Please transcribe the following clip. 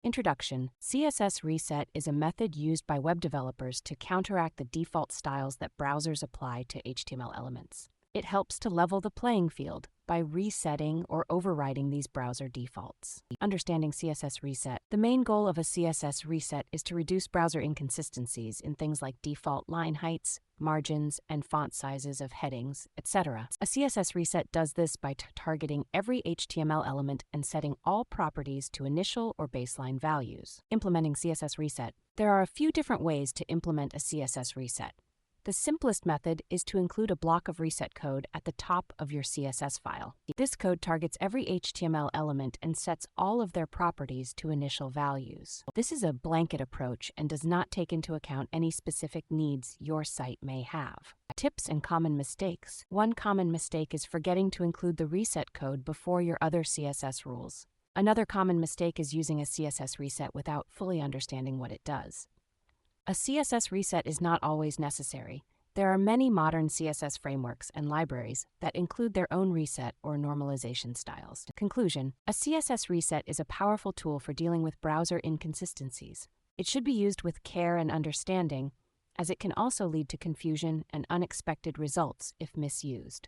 Introduction: CSS Reset is a method used by web developers to counteract the default styles that browsers apply to HTML elements. It helps to level the playing field by resetting or overriding these browser defaults. Understanding CSS Reset: the main goal of a CSS reset is to reduce browser inconsistencies in things like default line heights, margins, and font sizes of headings, etc. A CSS reset does this by targeting every HTML element and setting all properties to initial or baseline values. Implementing CSS Reset: there are a few different ways to implement a CSS reset. The simplest method is to include a block of reset code at the top of your CSS file. This code targets every HTML element and sets all of their properties to initial values. This is a blanket approach and does not take into account any specific needs your site may have. Tips and common mistakes: one common mistake is forgetting to include the reset code before your other CSS rules. Another common mistake is using a CSS reset without fully understanding what it does. A CSS reset is not always necessary. There are many modern CSS frameworks and libraries that include their own reset or normalization styles. Conclusion: a CSS reset is a powerful tool for dealing with browser inconsistencies. It should be used with care and understanding, as it can also lead to confusion and unexpected results if misused.